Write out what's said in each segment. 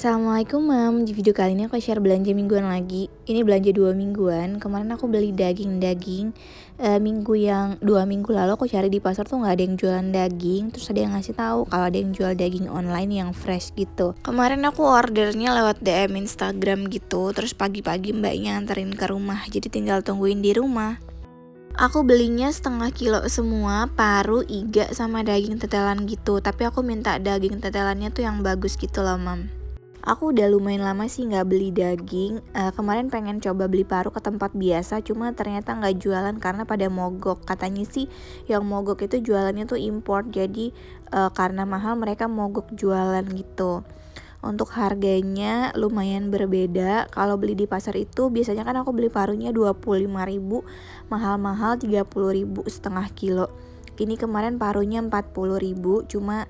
Assalamualaikum Mam, di video kali ini aku share belanja mingguan lagi. Ini belanja 2 mingguan. Kemarin aku beli daging minggu yang 2 minggu lalu aku cari di pasar tuh nggak ada yang jualan daging. Terus ada yang ngasih tahu kalau ada yang jual daging online yang fresh gitu. Kemarin aku ordernya lewat DM Instagram gitu. Terus pagi-pagi mbaknya anterin ke rumah, jadi tinggal tungguin di rumah. Aku belinya setengah kilo semua, paru, iga, sama daging tetelan gitu. Tapi aku minta daging tetelannya tuh yang bagus gitu loh Mam. Aku udah lumayan lama sih nggak beli daging. Kemarin pengen coba beli paru ke tempat biasa, cuma ternyata nggak jualan karena pada mogok. Katanya sih yang mogok itu jualannya tuh import, jadi karena mahal mereka mogok jualan gitu. Untuk harganya lumayan berbeda. Kalau beli di pasar itu biasanya kan aku beli parunya 25.000, mahal-mahal 30.000 setengah kilo. Ini kemarin parunya 40.000, cuma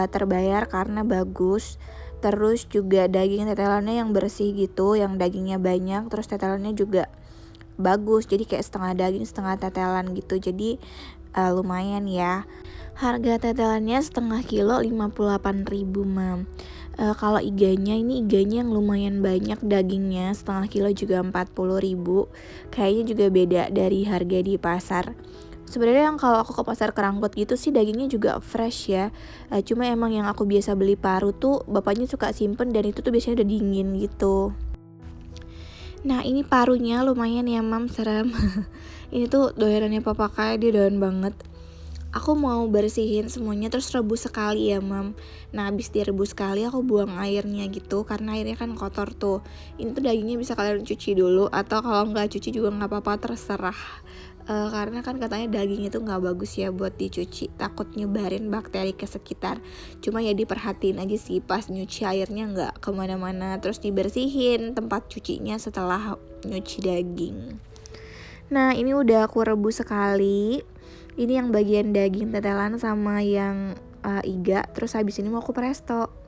terbayar karena bagus. Terus juga daging tetelannya yang bersih gitu, yang dagingnya banyak, terus tetelannya juga bagus, jadi kayak setengah daging setengah tetelan gitu. Jadi lumayan ya. Harga tetelannya setengah kilo 58.000 Mam. Kalau iganya, ini iganya yang lumayan banyak dagingnya, setengah kilo juga 40.000. Kayaknya juga beda dari harga di pasar. Sebenarnya yang kalau aku ke pasar Kerangkut gitu sih dagingnya juga fresh ya. Cuma emang yang aku biasa beli paru tuh bapaknya suka simpen dan itu tuh biasanya udah dingin gitu. Nah ini parunya lumayan ya Mam, serem. Ini tuh doyanannya papa, kayak dia doyan banget. Aku mau bersihin semuanya terus rebus sekali ya Mam. Nah habis direbus sekali aku buang airnya gitu, karena airnya kan kotor tuh. Ini tuh dagingnya bisa kalian cuci dulu, atau kalau nggak cuci juga nggak apa-apa, terserah. Karena kan katanya daging itu nggak bagus ya buat dicuci, takut nyebarin bakteri ke sekitar. Cuma ya diperhatiin aja sih pas nyuci airnya nggak kemana-mana. Terus dibersihin tempat cucinya setelah nyuci daging. Nah ini udah aku rebus sekali. Ini yang bagian daging tetelan sama yang iga. Terus habis ini mau aku presto.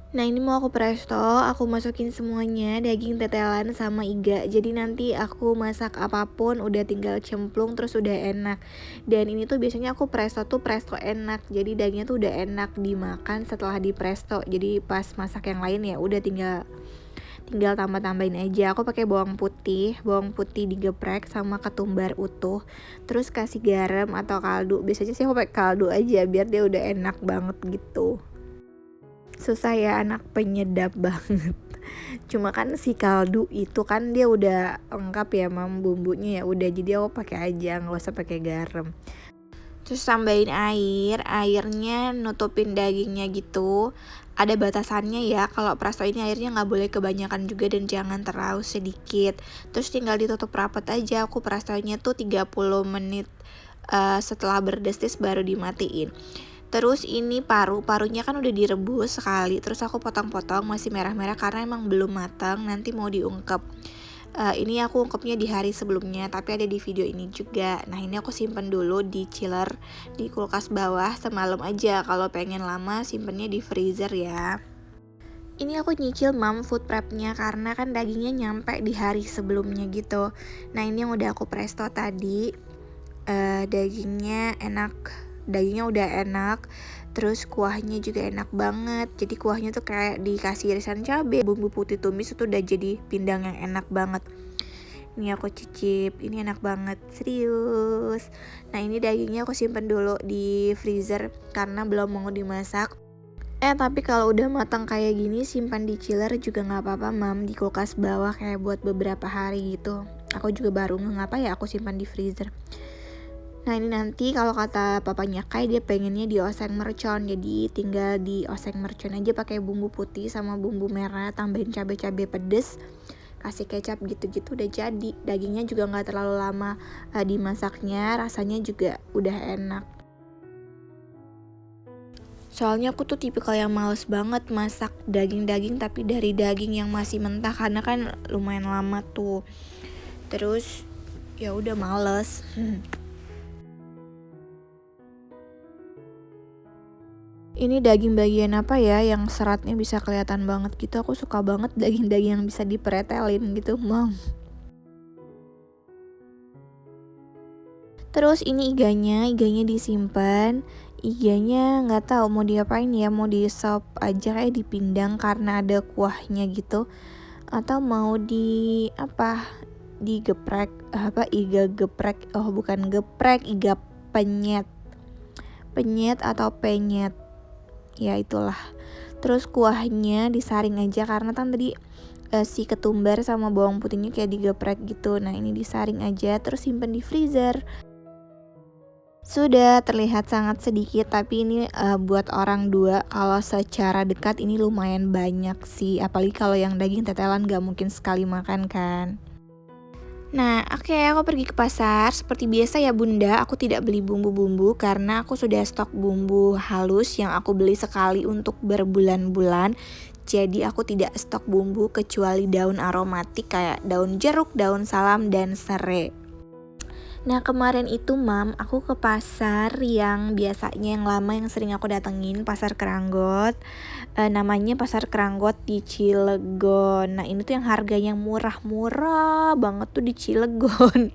Nah ini mau aku presto, aku masukin semuanya, daging tetelan sama iga. Jadi nanti aku masak apapun udah tinggal cemplung terus udah enak. Dan ini tuh biasanya aku presto tuh presto enak. Jadi dagingnya tuh udah enak dimakan setelah di presto. Jadi pas masak yang lain ya udah tinggal tambah-tambahin aja. Aku pakai bawang putih digeprek sama ketumbar utuh. Terus kasih garam atau kaldu. Biasanya sih aku pakai kaldu aja biar dia udah enak banget gitu. Susah ya, anak penyedap banget. Cuma kan si kaldu itu kan dia udah lengkap ya Mam, bumbunya ya udah, jadi aku pakai aja, nggak usah pakai garam. Terus tambahin airnya nutupin dagingnya gitu. Ada batasannya ya, kalau presto ini airnya nggak boleh kebanyakan juga dan jangan terlalu sedikit. Terus tinggal ditutup rapat aja. Aku prestonya tuh 30 menit setelah berdesis baru dimatiin. Terus ini parunya kan udah direbus sekali, terus aku potong-potong masih merah-merah karena emang belum matang, nanti mau diungkep. Ini aku ungkepnya di hari sebelumnya, tapi ada di video ini juga. Nah ini aku simpen dulu di chiller di kulkas bawah semalam aja. Kalau pengen lama simpennya di freezer ya. Ini aku nyicil Mam food prepnya karena kan dagingnya nyampe di hari sebelumnya gitu. Nah ini yang udah aku presto tadi. Dagingnya udah enak, terus kuahnya juga enak banget. Jadi kuahnya tuh kayak dikasih irisan cabai, bumbu putih tumis, itu udah jadi pindang yang enak banget. Ini aku cicip, ini enak banget, serius. Nah ini dagingnya aku simpen dulu di freezer karena belum mau dimasak. Tapi kalau udah matang kayak gini simpan di chiller juga gak apa-apa Mam, di kulkas bawah kayak buat beberapa hari gitu. Aku juga baru ngapa ya aku simpan di freezer. Nah ini nanti kalau kata papanya Kai dia pengennya di oseng mercon, jadi tinggal di oseng mercon aja pakai bumbu putih sama bumbu merah, tambahin cabai-cabai pedes, kasih kecap gitu-gitu udah jadi. Dagingnya juga nggak terlalu lama dimasaknya, rasanya juga udah enak. Soalnya aku tuh tipikal yang males banget masak daging-daging tapi dari daging yang masih mentah karena kan lumayan lama tuh. Terus ya udah males. Ini daging bagian apa ya yang seratnya bisa kelihatan banget gitu. Aku suka banget daging-daging yang bisa dipretelin gitu Mam. Terus ini iganya disimpan. Iganya nggak tahu mau diapain ya, mau di sop aja kayak dipindang karena ada kuahnya gitu, atau mau di apa, digeprek, apa, iga geprek, oh bukan geprek, iga penyet, penyet atau penyet, ya itulah. Terus kuahnya disaring aja karena kan tadi si ketumbar sama bawang putihnya kayak digeprek gitu. Nah ini disaring aja terus simpen di freezer. Sudah terlihat sangat sedikit, tapi ini buat orang dua kalau secara dekat ini lumayan banyak sih. Apalagi kalau yang daging tetelan gak mungkin sekali makan kan. Nah, oke, aku pergi ke pasar. Seperti biasa ya bunda, aku tidak beli bumbu-bumbu karena aku sudah stok bumbu halus yang aku beli sekali untuk berbulan-bulan. Jadi aku tidak stok bumbu kecuali daun aromatik kayak daun jeruk, daun salam, dan serai. Nah kemarin itu mam, aku ke pasar yang biasanya yang lama yang sering aku datengin, pasar Keranggot. Namanya pasar Keranggot di Cilegon. Nah ini tuh yang harganya murah-murah banget tuh di Cilegon.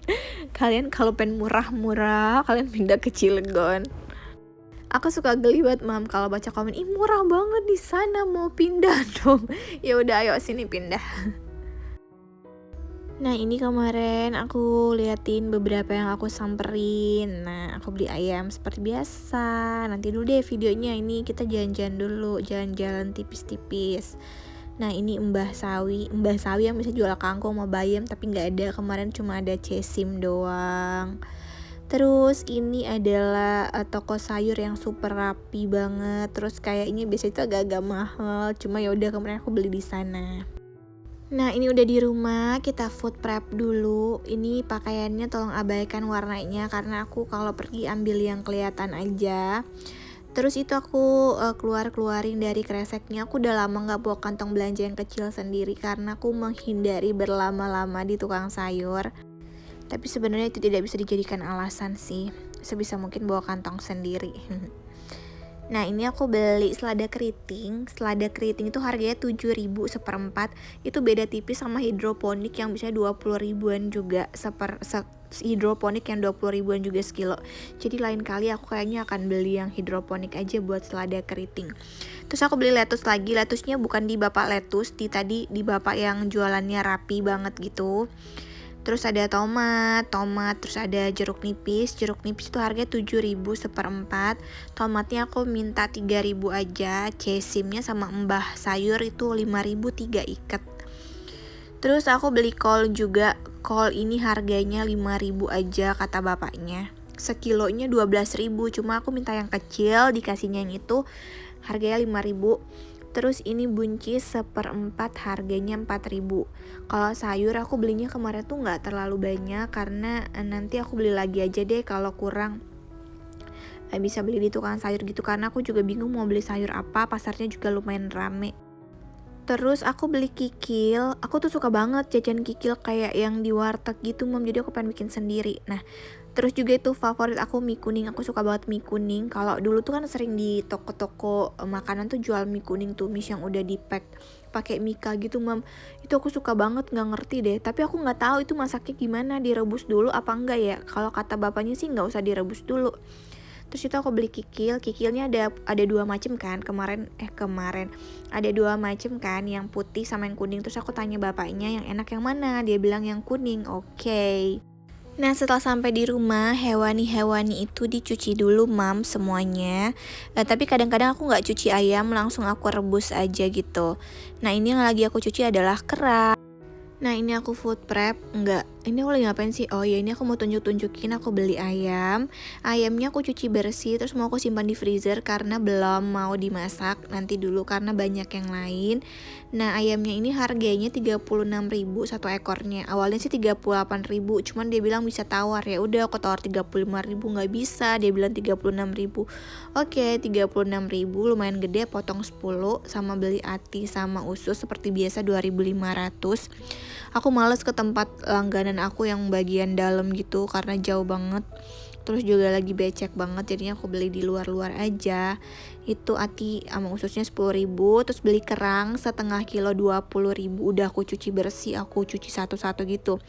Kalian kalau pengen murah-murah, kalian pindah ke Cilegon. Aku suka geli banget mam kalau baca komen, ih murah banget di sana, mau pindah dong. Ya udah ayo sini pindah. Nah ini kemarin aku liatin beberapa yang aku samperin. Nah aku beli ayam seperti biasa. Nanti dulu deh videonya, ini kita jalan-jalan dulu, jalan-jalan tipis-tipis. Nah ini Mbah Sawi yang bisa jual kangkung sama bayam tapi nggak ada kemarin, cuma ada cesim doang. Terus ini adalah toko sayur yang super rapi banget. Terus kayaknya biasa itu agak-agak mahal, cuma ya udah kemarin aku beli di sana. Nah ini udah di rumah, kita food prep dulu. Ini pakaiannya tolong abaikan warnanya karena aku kalau pergi ambil yang kelihatan aja. Terus itu aku keluarin dari kreseknya. Aku udah lama gak bawa kantong belanja yang kecil sendiri karena aku menghindari berlama-lama di tukang sayur. Tapi sebenarnya itu tidak bisa dijadikan alasan sih. Sebisa mungkin bawa kantong sendiri. Nah ini aku beli selada keriting. Selada keriting itu harganya 7.000 seperempat. Itu beda tipis sama hidroponik yang bisa 20 ribuan juga hidroponik yang 20 ribuan juga sekilo. Jadi lain kali aku kayaknya akan beli yang hidroponik aja buat selada keriting. Terus aku beli lettuce lagi. Lettuce-nya bukan di Bapak Lettuce, tadi di Bapak yang jualannya rapi banget gitu. Terus ada tomat, terus ada jeruk nipis itu harga 7.000 seperempat. Tomatnya aku minta 3.000 aja, cesimnya sama embah sayur itu 5.000 3 ikat. Terus aku beli kol juga, kol ini harganya 5.000 aja kata bapaknya. Sekilonya 12.000, cuma aku minta yang kecil, dikasihnya yang itu harganya 5.000. Terus ini buncis seperempat harganya 4.000. Kalau sayur aku belinya kemarin tuh gak terlalu banyak karena nanti aku beli lagi aja deh kalau kurang. Bisa beli di tukang sayur gitu karena aku juga bingung mau beli sayur apa, pasarnya juga lumayan rame. Terus aku beli kikil, aku tuh suka banget jajan kikil kayak yang di warteg gitu mam, jadi aku pengen bikin sendiri. Nah terus juga itu favorit aku mie kuning, aku suka banget mie kuning. Kalau dulu tuh kan sering di toko-toko makanan tuh jual mie kuning tuh, mie yang udah di pack pakai mika gitu mam. Itu aku suka banget, nggak ngerti deh, tapi aku nggak tahu itu masaknya gimana, direbus dulu apa enggak ya. Kalau kata bapaknya sih nggak usah direbus dulu. Terus itu aku beli kikilnya ada dua macam kan, kemarin ada dua macam kan, yang putih sama yang kuning. Terus aku tanya bapaknya yang enak yang mana, dia bilang yang kuning. Oke. Nah setelah sampai di rumah, hewani-hewani itu dicuci dulu mam semuanya. Tapi kadang-kadang aku gak cuci ayam, langsung aku rebus aja gitu. Nah ini yang lagi aku cuci adalah kerang. Nah ini aku food prep, enggak, ini aku lagi ngapain sih? Oh ya ini aku mau tunjukin aku beli ayam. Ayamnya aku cuci bersih, terus mau aku simpan di freezer karena belum mau dimasak, nanti dulu karena banyak yang lain. Nah ayamnya ini harganya 36.000 satu ekornya. Awalnya sih 38.000, cuman dia bilang bisa tawar, ya udah aku tawar 35.000, nggak bisa, dia bilang 36.000. Oke 36.000 lumayan gede, potong 10 sama beli ati sama usus seperti biasa 2.500. Aku males ke tempat langganan aku yang bagian dalam gitu karena jauh banget. Terus juga lagi becek banget, jadinya aku beli di luar-luar aja. Itu ati sama ususnya 10.000. Terus beli kerang setengah kilo 20.000. Udah aku cuci bersih, aku cuci satu-satu gitu.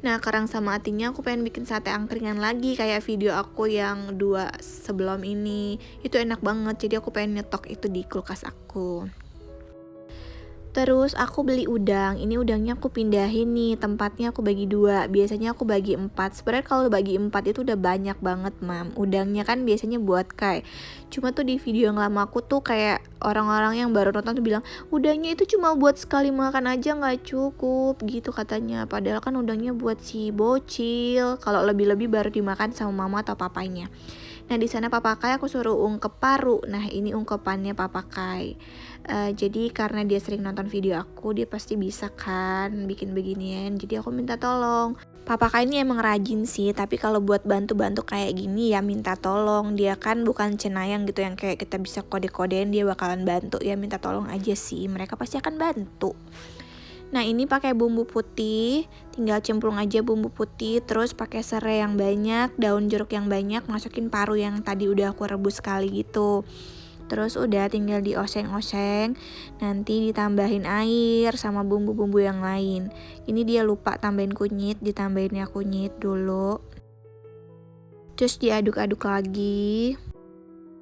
Nah, kerang sama atinya aku pengen bikin sate angkringan lagi kayak video aku yang 2 sebelum ini. Itu enak banget, jadi aku pengen nyetok itu di kulkas aku. Terus aku beli udang, ini udangnya aku pindahin nih, tempatnya aku bagi 2, biasanya aku bagi 4. Sebenarnya kalau bagi 4 itu udah banyak banget mam, udangnya kan biasanya buat kayak. Cuma tuh di video yang lama aku tuh kayak orang-orang yang baru nonton tuh bilang, udangnya itu cuma buat sekali makan aja nggak cukup gitu katanya. Padahal kan udangnya buat si bocil, kalau lebih-lebih baru dimakan sama mama atau papanya. Nah di sana papakai aku suruh ungkep paru. Nah ini ungkepannya papakai. Jadi karena dia sering nonton video aku, dia pasti bisa kan bikin beginian. Jadi aku minta tolong. Papakai ini emang rajin sih, tapi kalau buat bantu-bantu kayak gini ya minta tolong. Dia kan bukan cenayang gitu yang kayak kita bisa kode-kodein dia bakalan bantu. Ya minta tolong aja sih, mereka pasti akan bantu. Nah ini pakai bumbu putih, tinggal cemplung aja bumbu putih, terus pakai serai yang banyak, daun jeruk yang banyak, masukin paru yang tadi udah aku rebus sekali gitu. Terus udah tinggal dioseng-oseng, nanti ditambahin air sama bumbu-bumbu yang lain. Ini dia lupa tambahin kunyit, ditambahinnya kunyit dulu. Terus diaduk-aduk lagi.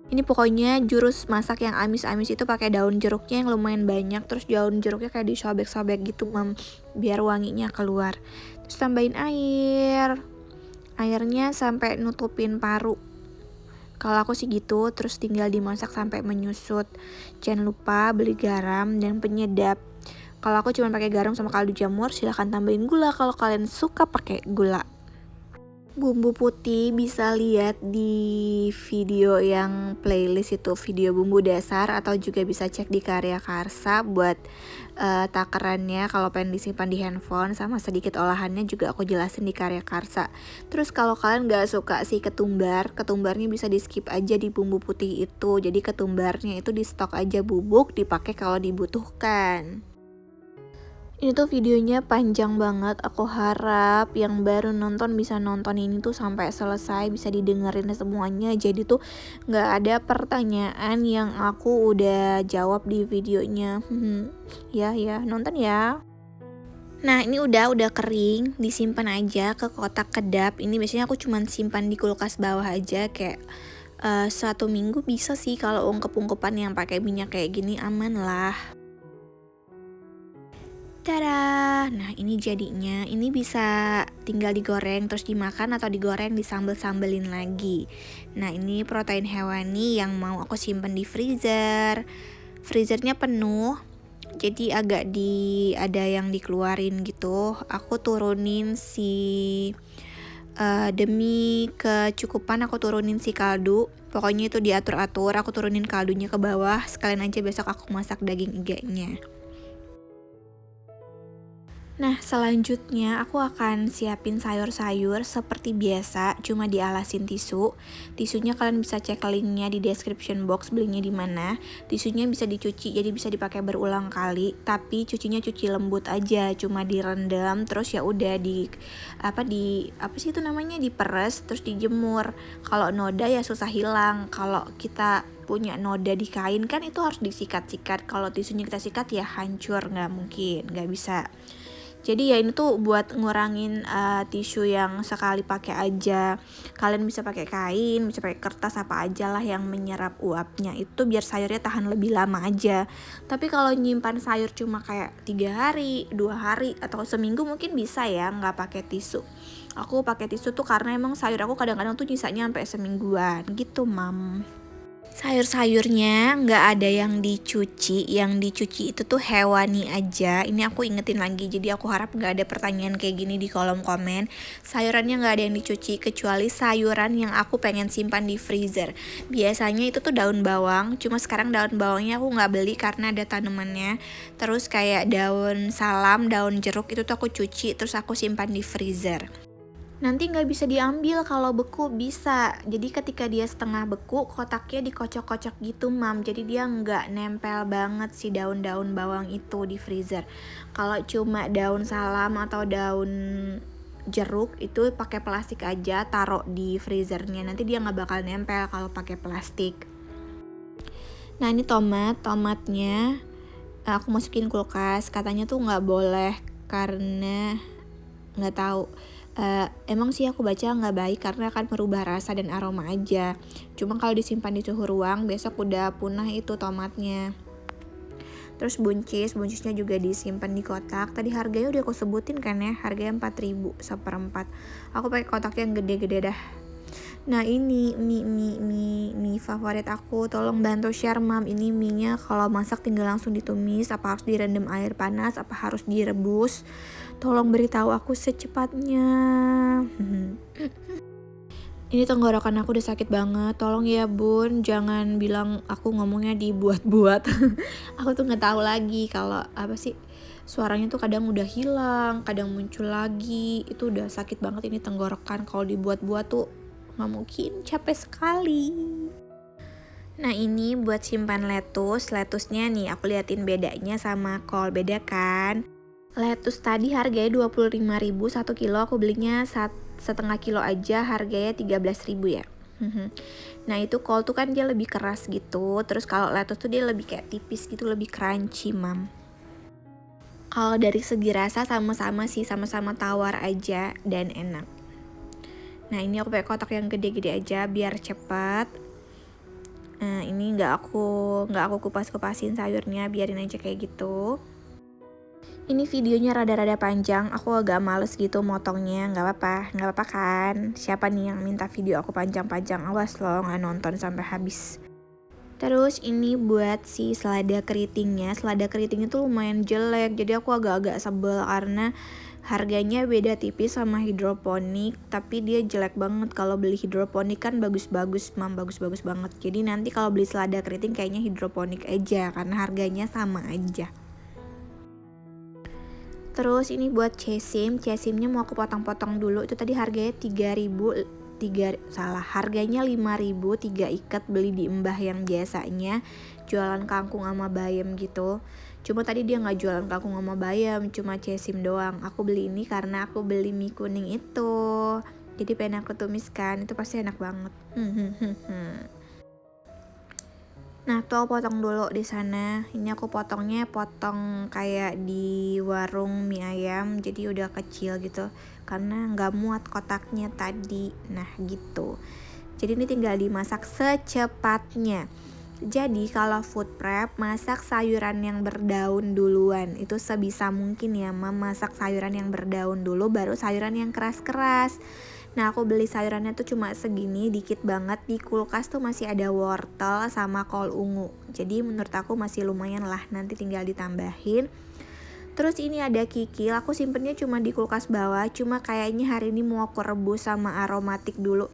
Ini pokoknya jurus masak yang amis-amis itu pakai daun jeruknya yang lumayan banyak, terus daun jeruknya kayak disobek-sobek gitu mam, biar wanginya keluar. Terus tambahin air, airnya sampai nutupin paru. Kalau aku sih gitu, terus tinggal dimasak sampai menyusut. Jangan lupa beli garam dan penyedap. Kalau aku cuma pakai garam sama kaldu jamur, silahkan tambahin gula kalau kalian suka pakai gula. Bumbu putih bisa lihat di video yang playlist itu, video bumbu dasar, atau juga bisa cek di Karya Karsa buat takarannya kalau pengen disimpan di handphone, sama sedikit olahannya juga aku jelasin di Karya Karsa. Terus kalau kalian gak suka sih ketumbarnya bisa di skip aja di bumbu putih itu, jadi ketumbarnya itu di stok aja bubuk, dipakai kalau dibutuhkan. Ini tuh videonya panjang banget, aku harap yang baru nonton bisa nonton ini tuh sampai selesai, bisa didengerin semuanya. Jadi tuh gak ada pertanyaan yang aku udah jawab di videonya. Ya nonton ya. Nah ini udah kering, disimpan aja ke kotak kedap. Ini biasanya aku cuman simpan di kulkas bawah aja kayak 1 minggu bisa sih. Kalau ungkep-ungkepan yang pakai minyak kayak gini aman lah. Tada! Nah ini jadinya, ini bisa tinggal digoreng terus dimakan atau digoreng disambel-sambelin lagi. Nah ini protein hewani yang mau aku simpen di freezer. Freezernya penuh, jadi ada yang dikeluarin gitu. Aku turunin demi kecukupan aku turunin si kaldu. Pokoknya itu diatur-atur, aku turunin kaldunya ke bawah. Sekalian aja besok aku masak daging iganya. Nah selanjutnya aku akan siapin sayur-sayur seperti biasa, cuma dialasin tisu. Tisunya kalian bisa cek linknya di description box belinya di mana. Tisunya bisa dicuci jadi bisa dipakai berulang kali, tapi cucinya cuci lembut aja, cuma direndam terus ya udah diperes terus dijemur. Kalau noda ya susah hilang. Kalau kita punya noda di kain kan itu harus disikat-sikat. Kalau tisunya kita sikat ya hancur, nggak bisa. Jadi ya ini tuh buat ngurangin tisu yang sekali pakai aja. Kalian bisa pakai kain, bisa pakai kertas apa aja lah yang menyerap uapnya. Itu biar sayurnya tahan lebih lama aja. Tapi kalau nyimpan sayur cuma kayak 3 hari, 2 hari atau seminggu mungkin bisa ya nggak pakai tisu. Aku pakai tisu tuh karena emang sayur aku kadang-kadang tuh nyisanya sampai semingguan gitu mam. Sayur-sayurnya nggak ada yang dicuci itu tuh hewani aja. Ini aku ingetin lagi, jadi aku harap nggak ada pertanyaan kayak gini di kolom komen. Sayurannya nggak ada yang dicuci kecuali sayuran yang aku pengen simpan di freezer. Biasanya itu tuh daun bawang, cuma sekarang daun bawangnya aku nggak beli karena ada tanamannya. Terus kayak daun salam, daun jeruk itu tuh aku cuci terus aku simpan di freezer. Nanti nggak bisa diambil kalau beku bisa. Jadi ketika dia setengah beku, kotaknya dikocok-kocok gitu mam. Jadi dia nggak nempel banget si daun-daun bawang itu di freezer. Kalau cuma daun salam atau daun jeruk itu pakai plastik aja, taruh di freezernya. Nanti dia nggak bakal nempel kalau pakai plastik. Nah ini tomatnya aku masukin kulkas. Katanya tuh nggak boleh karena nggak tahu. Emang sih aku baca nggak baik karena akan merubah rasa dan aroma aja. Cuma kalau disimpan di suhu ruang besok udah punah itu tomatnya. Terus buncisnya juga disimpan di kotak. Tadi harganya udah aku sebutin kan ya, harganya 4.000 seperempat. Aku pakai kotak yang gede-gede dah. Nah ini mie favorit aku, tolong bantu share mam. Ini mie-nya kalau masak tinggal langsung ditumis, apa harus direndam air panas, apa harus direbus? Tolong beritahu aku secepatnya. Ini tenggorokan aku udah sakit banget, tolong ya bun, jangan bilang aku ngomongnya dibuat-buat. Aku tuh nggak tahu lagi kalau apa sih, suaranya tuh kadang udah hilang, kadang muncul lagi. Itu udah sakit banget ini tenggorokan, kalau dibuat-buat tuh nggak mungkin, capek sekali. Nah ini buat simpan lettuce-nya nih aku liatin bedanya sama kol, beda kan? Lettuce tadi harganya 25.000 1 kilo, aku belinya setengah kilo aja harganya 13.000 ya. Nah itu kol tuh kan dia lebih keras gitu, terus kalau lettuce tuh dia lebih kayak tipis gitu, lebih crunchy mam. Kalau dari segi rasa sama-sama sih, sama-sama tawar aja dan enak. Nah ini aku pakai kotak yang gede-gede aja biar cepat. Nah ini nggak aku kupas-kupasin sayurnya, biarin aja kayak gitu. Ini videonya rada-rada panjang, aku agak males gitu motongnya, nggak apa-apa kan? Siapa nih yang minta video aku panjang-panjang? Awas loh nggak nonton sampai habis. Terus ini buat si selada keritingnya tuh lumayan jelek, jadi aku agak-agak sebel karena harganya beda tipis sama hidroponik, tapi dia jelek banget. Kalau beli hidroponik kan bagus-bagus banget. Jadi nanti kalau beli selada keriting kayaknya hidroponik aja karena harganya sama aja. Terus ini buat cesimnya mau aku potong-potong dulu. Itu tadi harganya 3.000, harganya 5.000, 3 ikat, beli di Mbah yang biasanya jualan kangkung sama bayam gitu. Cuma tadi dia nggak jualan kangkung sama bayam, cuma cesim doang. Aku beli ini karena aku beli mie kuning itu. Jadi pengen aku tumiskan, itu pasti enak banget. Nah tuh aku potong dulu di sana. Ini aku potong kayak di warung mie ayam, jadi udah kecil gitu karena nggak muat kotaknya tadi. Nah gitu. Jadi ini tinggal dimasak secepatnya. Jadi kalau food prep, masak sayuran yang berdaun duluan. Itu sebisa mungkin ya, masak sayuran yang berdaun dulu baru sayuran yang keras-keras. Nah aku beli sayurannya tuh cuma segini, dikit banget. Di kulkas tuh masih ada wortel sama kol ungu. Jadi menurut aku masih lumayan lah, nanti tinggal ditambahin. Terus ini ada kikil, aku simpennya cuma di kulkas bawah. Cuma kayaknya hari ini mau aku rebus sama aromatik dulu.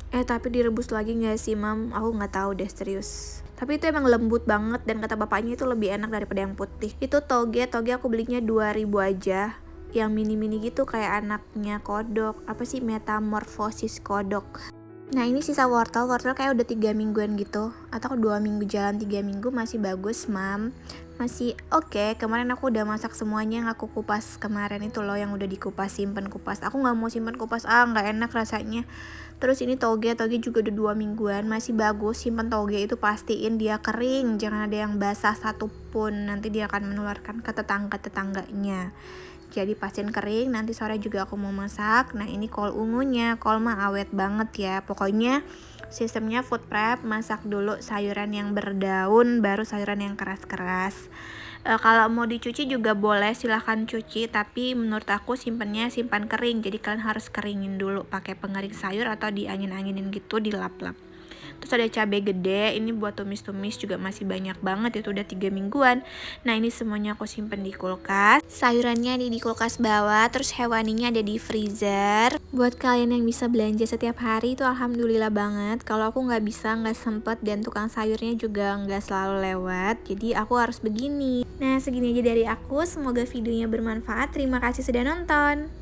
Tapi direbus lagi gak sih mam? Aku gak tahu deh, serius. Tapi itu emang lembut banget dan kata bapaknya itu lebih enak daripada yang putih. Itu toge aku belinya 2.000 aja. Yang mini-mini gitu kayak anaknya kodok. Apa sih, metamorfosis kodok. Nah ini sisa wortel kayak udah 3 mingguan gitu. Atau 2 minggu jalan, 3 minggu masih bagus mam. Masih oke. Kemarin aku udah masak semuanya yang aku kupas kemarin itu loh, yang udah dikupas, simpen kupas. Aku gak mau simpen kupas, gak enak rasanya. Terus ini toge juga udah 2 mingguan masih bagus. Simpen toge itu pastiin dia kering, jangan ada yang basah satupun, nanti dia akan menularkan ke tetangganya. Jadi pastiin kering, nanti sore juga aku mau masak. Nah ini kol ungunya, kol mah awet banget ya. Pokoknya sistemnya food prep, masak dulu sayuran yang berdaun, baru sayuran yang keras-keras. Kalau mau dicuci juga boleh, silahkan cuci, tapi menurut aku simpan kering. Jadi kalian harus keringin dulu pakai pengering sayur atau diangin-anginin gitu, dilap-lap. Terus ada cabai gede, ini buat tumis-tumis juga masih banyak banget, itu udah 3 mingguan. Nah ini semuanya aku simpen di kulkas. Sayurannya di kulkas bawah, terus hewaninya ada di freezer. Buat kalian yang bisa belanja setiap hari itu alhamdulillah banget. Kalau aku nggak bisa, nggak sempet, dan tukang sayurnya juga nggak selalu lewat, jadi aku harus begini. Nah segini aja dari aku, semoga videonya bermanfaat. Terima kasih sudah nonton.